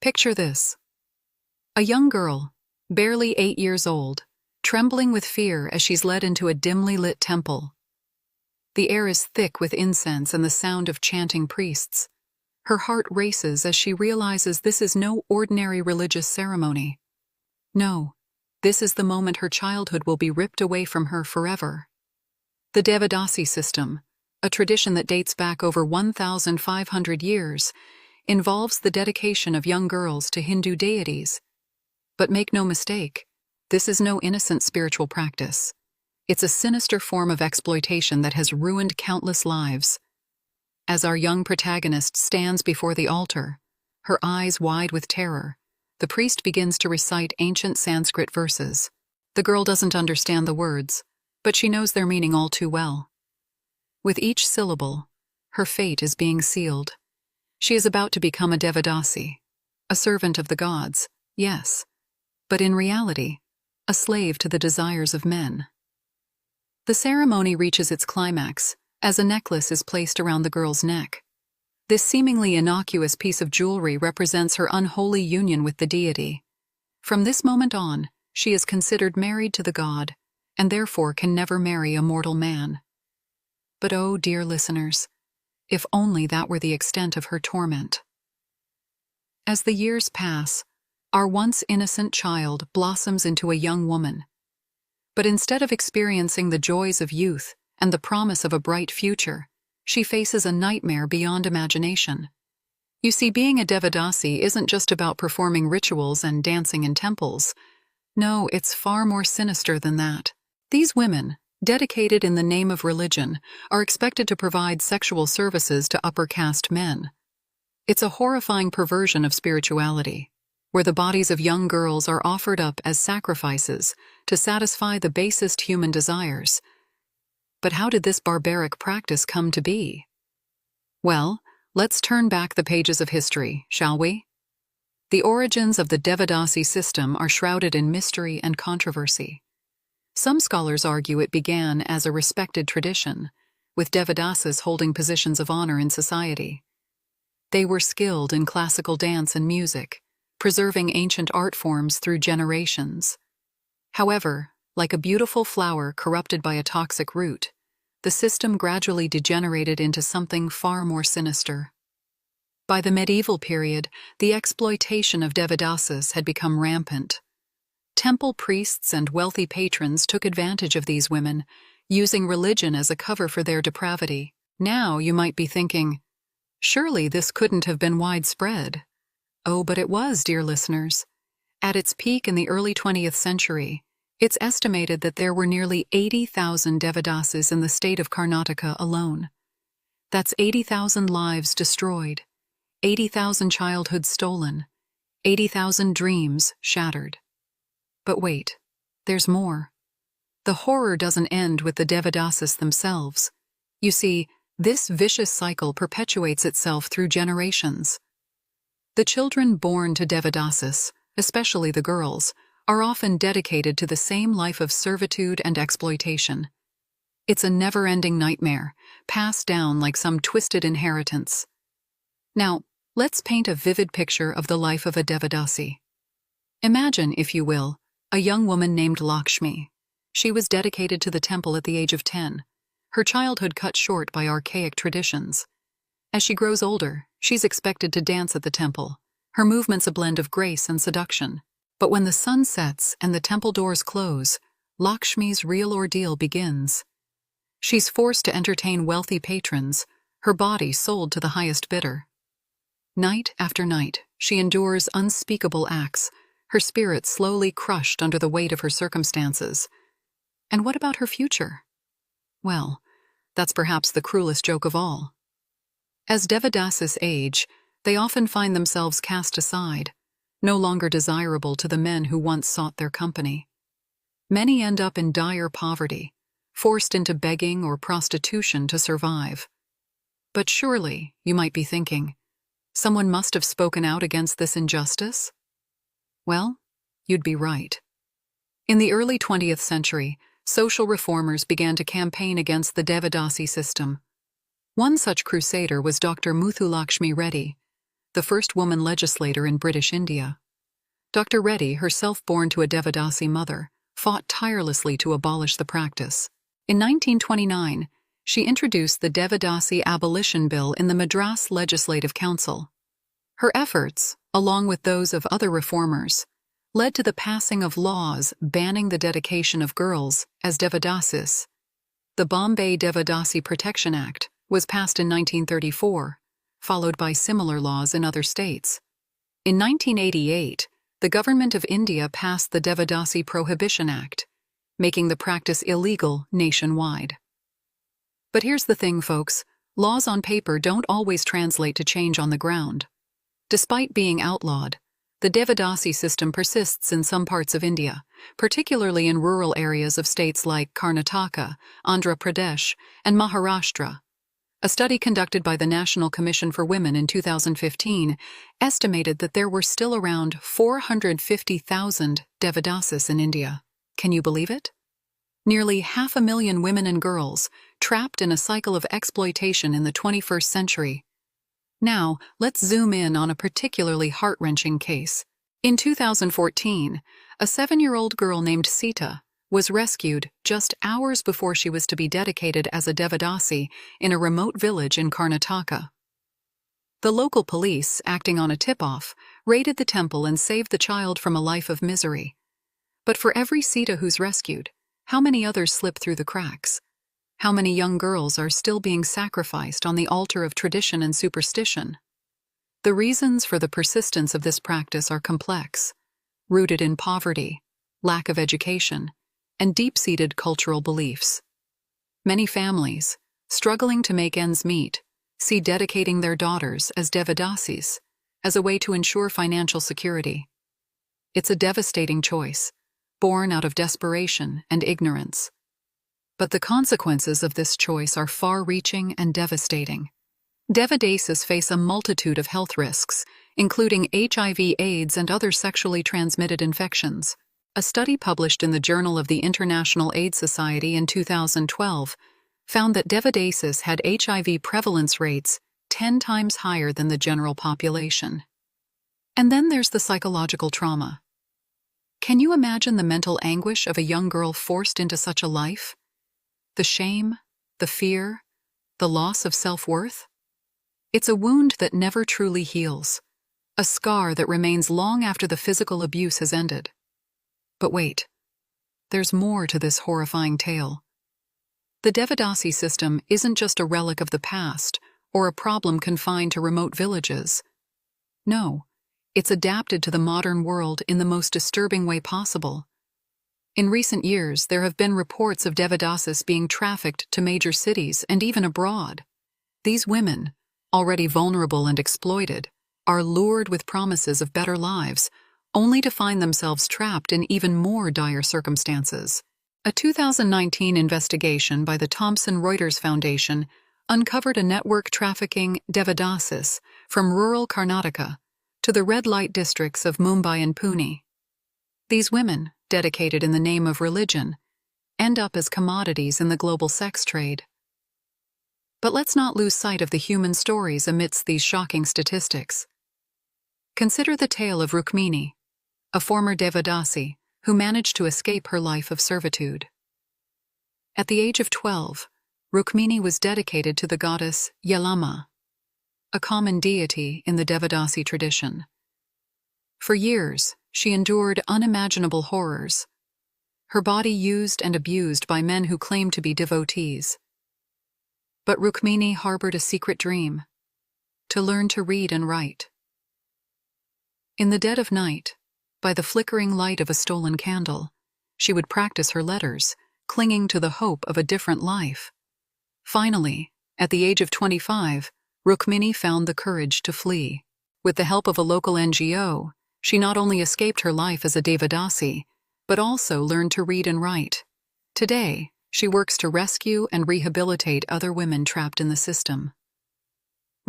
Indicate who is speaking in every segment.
Speaker 1: Picture this. A young girl, barely 8 years old, trembling with fear as she's led into a dimly lit temple. The air is thick with incense and the sound of chanting priests. Her heart races as she realizes this is no ordinary religious ceremony. No, this is the moment her childhood will be ripped away from her forever. The Devadasi system, a tradition that dates back over 1,500 years, involves the dedication of young girls to Hindu deities. But make no mistake, this is no innocent spiritual practice. It's a sinister form of exploitation that has ruined countless lives. As our young protagonist stands before the altar, her eyes wide with terror, the priest begins to recite ancient Sanskrit verses. The girl doesn't understand the words, but she knows their meaning all too well. With each syllable, her fate is being sealed. She is about to become a Devadasi, a servant of the gods, yes, but in reality, a slave to the desires of men. The ceremony reaches its climax as a necklace is placed around the girl's neck. This seemingly innocuous piece of jewelry represents her unholy union with the deity. From this moment on, she is considered married to the god, and therefore can never marry a mortal man. But oh, dear listeners, if only that were the extent of her torment. As the years pass, our once innocent child blossoms into a young woman. But instead of experiencing the joys of youth and the promise of a bright future, she faces a nightmare beyond imagination. You see, being a Devadasi isn't just about performing rituals and dancing in temples. No, it's far more sinister than that. These women, dedicated in the name of religion, are expected to provide sexual services to upper caste men. It's a horrifying perversion of spirituality, where the bodies of young girls are offered up as sacrifices to satisfy the basest human desires. But how did this barbaric practice come to be? Well, let's turn back the pages of history, shall we? The origins of the Devadasi system are shrouded in mystery and controversy. Some scholars argue it began as a respected tradition, with Devadasis holding positions of honor in society. They were skilled in classical dance and music, preserving ancient art forms through generations. However, like a beautiful flower corrupted by a toxic root, the system gradually degenerated into something far more sinister. By the medieval period, the exploitation of Devadasis had become rampant. Temple priests and wealthy patrons took advantage of these women, using religion as a cover for their depravity. Now you might be thinking, surely this couldn't have been widespread. Oh, but it was, dear listeners. At its peak in the early 20th century, it's estimated that there were nearly 80,000 Devadasis in the state of Karnataka alone. That's 80,000 lives destroyed, 80,000 childhoods stolen, 80,000 dreams shattered. But wait, there's more. The horror doesn't end with the Devadasis themselves. You see, this vicious cycle perpetuates itself through generations. The children born to Devadasis, especially the girls, are often dedicated to the same life of servitude and exploitation. It's a never-ending nightmare, passed down like some twisted inheritance. Now, let's paint a vivid picture of the life of a Devadasi. Imagine, if you will, a young woman named Lakshmi. She was dedicated to the temple at the age of 10, her childhood cut short by archaic traditions. As she grows older, she's expected to dance at the temple, her movements a blend of grace and seduction. But when the sun sets and the temple doors close, Lakshmi's real ordeal begins. She's forced to entertain wealthy patrons, her body sold to the highest bidder. Night after night, she endures unspeakable acts, her spirit slowly crushed under the weight of her circumstances. And what about her future? Well, that's perhaps the cruelest joke of all. As Devadasis age, they often find themselves cast aside, no longer desirable to the men who once sought their company. Many end up in dire poverty, forced into begging or prostitution to survive. But surely, you might be thinking, someone must have spoken out against this injustice? Well, you'd be right. In the early 20th century, social reformers began to campaign against the Devadasi system. One such crusader was Dr. Muthulakshmi Reddy, the first woman legislator in British India. Dr. Reddy, herself born to a Devadasi mother, fought tirelessly to abolish the practice. In 1929, she introduced the Devadasi Abolition Bill in the Madras Legislative Council. Her efforts, along with those of other reformers, led to the passing of laws banning the dedication of girls as Devadasis. The Bombay Devadasi Protection Act was passed in 1934, followed by similar laws in other states. In 1988, the Government of India passed the Devadasi Prohibition Act, making the practice illegal nationwide. But here's the thing, folks, laws on paper don't always translate to change on the ground. Despite being outlawed, the Devadasi system persists in some parts of India, particularly in rural areas of states like Karnataka, Andhra Pradesh, and Maharashtra. A study conducted by the National Commission for Women in 2015 estimated that there were still around 450,000 Devadasis in India. Can you believe it? Nearly 500,000 women and girls trapped in a cycle of exploitation in the 21st century. Now, let's zoom in on a particularly heart-wrenching case. In 2014, a 7-year-old girl named Sita was rescued just hours before she was to be dedicated as a Devadasi in a remote village in Karnataka. The local police, acting on a tip-off, raided the temple and saved the child from a life of misery. But for every Sita who's rescued, how many others slip through the cracks? How many young girls are still being sacrificed on the altar of tradition and superstition? The reasons for the persistence of this practice are complex, rooted in poverty, lack of education, and deep-seated cultural beliefs. Many families, struggling to make ends meet, see dedicating their daughters as Devadasis as a way to ensure financial security. It's a devastating choice, born out of desperation and ignorance. But the consequences of this choice are far-reaching and devastating. Devadasis face a multitude of health risks, including HIV/AIDS and other sexually transmitted infections. A study published in the Journal of the International AIDS Society in 2012 found that Devadasis had HIV prevalence rates 10 times higher than the general population. And then there's the psychological trauma. Can you imagine the mental anguish of a young girl forced into such a life? The shame, the fear, the loss of self-worth? It's a wound that never truly heals, a scar that remains long after the physical abuse has ended. But wait, there's more to this horrifying tale. The Devadasi system isn't just a relic of the past or a problem confined to remote villages. No, it's adapted to the modern world in the most disturbing way possible. In recent years, there have been reports of Devadasis being trafficked to major cities and even abroad. These women, already vulnerable and exploited, are lured with promises of better lives, only to find themselves trapped in even more dire circumstances. A 2019 investigation by the Thomson Reuters Foundation uncovered a network trafficking Devadasis from rural Karnataka to the red light districts of Mumbai and Pune. These women, dedicated in the name of religion, end up as commodities in the global sex trade. But let's not lose sight of the human stories amidst these shocking statistics. Consider the tale of Rukmini, a former Devadasi who managed to escape her life of servitude. At the age of 12, Rukmini was dedicated to the goddess Yellamma, a common deity in the Devadasi tradition. For years, she endured unimaginable horrors, her body used and abused by men who claimed to be devotees. But Rukmini harbored a secret dream: to learn to read and write. In the dead of night, by the flickering light of a stolen candle, she would practice her letters, clinging to the hope of a different life. Finally, at the age of 25, Rukmini found the courage to flee. With the help of a local NGO, she not only escaped her life as a Devadasi, but also learned to read and write. Today, she works to rescue and rehabilitate other women trapped in the system.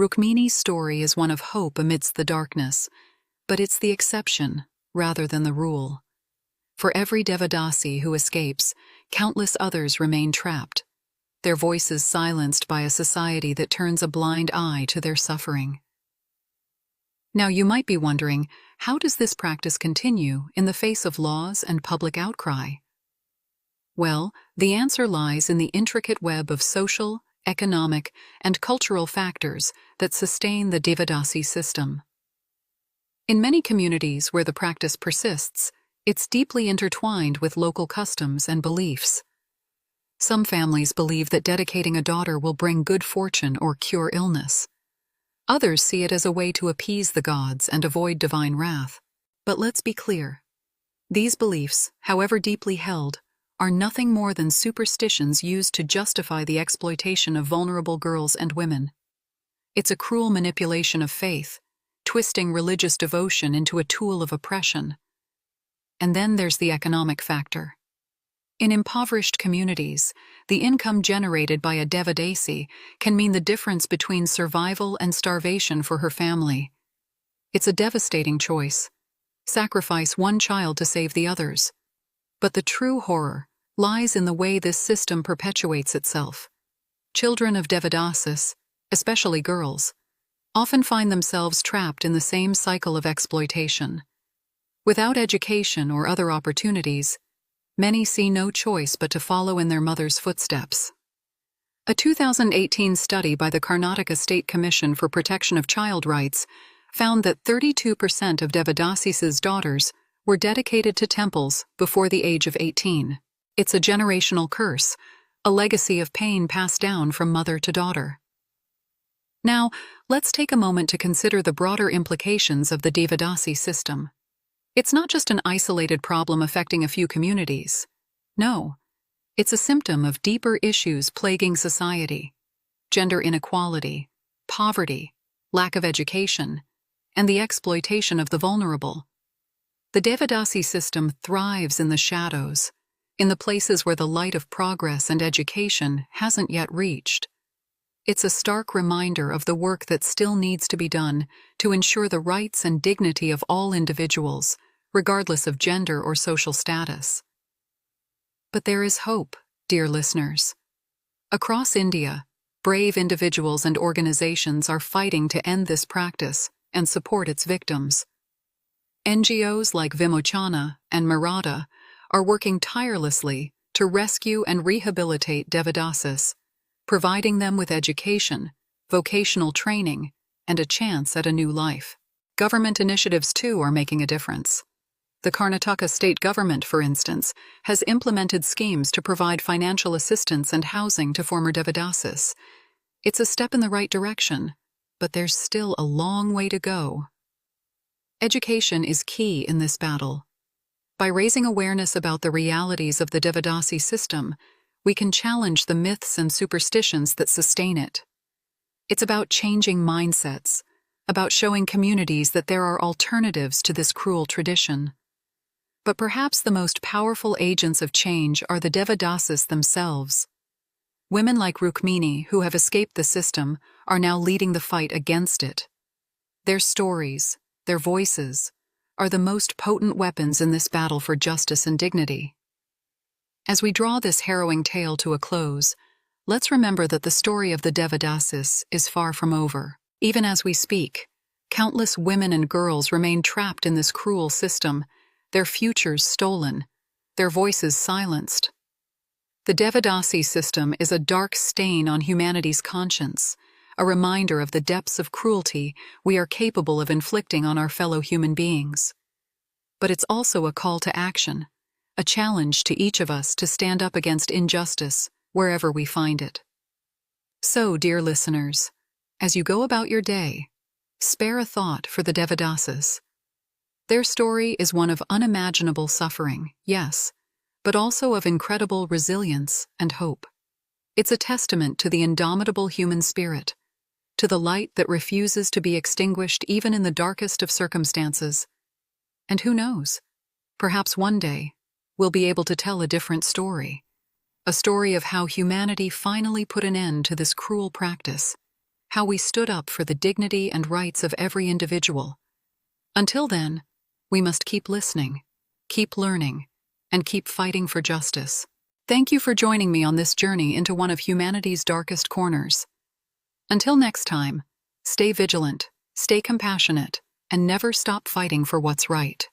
Speaker 1: Rukmini's story is one of hope amidst the darkness, but it's the exception rather than the rule. For every Devadasi who escapes, countless others remain trapped, their voices silenced by a society that turns a blind eye to their suffering. Now you might be wondering, how does this practice continue in the face of laws and public outcry? Well, the answer lies in the intricate web of social, economic, and cultural factors that sustain the Devadasi system. In many communities where the practice persists, it's deeply intertwined with local customs and beliefs. Some families believe that dedicating a daughter will bring good fortune or cure illness. Others see it as a way to appease the gods and avoid divine wrath. But let's be clear. These beliefs, however deeply held, are nothing more than superstitions used to justify the exploitation of vulnerable girls and women. It's a cruel manipulation of faith, twisting religious devotion into a tool of oppression. And then there's the economic factor. In impoverished communities, the income generated by a Devadasi can mean the difference between survival and starvation for her family. It's a devastating choice. Sacrifice one child to save the others. But the true horror lies in the way this system perpetuates itself. Children of Devadasis, especially girls, often find themselves trapped in the same cycle of exploitation. Without education or other opportunities, many see no choice but to follow in their mother's footsteps. A 2018 study by the Karnataka State Commission for Protection of Child Rights found that 32% of Devadasis's daughters were dedicated to temples before the age of 18. It's a generational curse, a legacy of pain passed down from mother to daughter. Now, let's take a moment to consider the broader implications of the Devadasi system. It's not just an isolated problem affecting a few communities. No, it's a symptom of deeper issues plaguing society: gender inequality, poverty, lack of education, and the exploitation of the vulnerable. The Devadasi system thrives in the shadows, in the places where the light of progress and education hasn't yet reached. It's a stark reminder of the work that still needs to be done to ensure the rights and dignity of all individuals, regardless of gender or social status. But there is hope, dear listeners. Across India, brave individuals and organizations are fighting to end this practice and support its victims. NGOs like Vimochana and Marada are working tirelessly to rescue and rehabilitate Devadasis, providing them with education, vocational training, and a chance at a new life. Government initiatives, too, are making a difference. The Karnataka state government, for instance, has implemented schemes to provide financial assistance and housing to former Devadasis. It's a step in the right direction, but there's still a long way to go. Education is key in this battle. By raising awareness about the realities of the Devadasi system, we can challenge the myths and superstitions that sustain it. It's about changing mindsets, about showing communities that there are alternatives to this cruel tradition. But perhaps the most powerful agents of change are the Devadasis themselves. Women like Rukmini, who have escaped the system, are now leading the fight against it. Their stories, their voices, are the most potent weapons in this battle for justice and dignity. As we draw this harrowing tale to a close, let's remember that the story of the Devadasis is far from over. Even as we speak, countless women and girls remain trapped in this cruel system, their futures stolen, their voices silenced. The Devadasi system is a dark stain on humanity's conscience, a reminder of the depths of cruelty we are capable of inflicting on our fellow human beings. But it's also a call to action, a challenge to each of us to stand up against injustice wherever we find it. So, dear listeners, as you go about your day, spare a thought for the Devadasis. Their story is one of unimaginable suffering, yes, but also of incredible resilience and hope. It's a testament to the indomitable human spirit, to the light that refuses to be extinguished even in the darkest of circumstances. And who knows, perhaps one day we'll be able to tell a different story, a story of how humanity finally put an end to this cruel practice, how we stood up for the dignity and rights of every individual. Until then, we must keep listening, keep learning, and keep fighting for justice. Thank you for joining me on this journey into one of humanity's darkest corners. Until next time, stay vigilant, stay compassionate, and never stop fighting for what's right.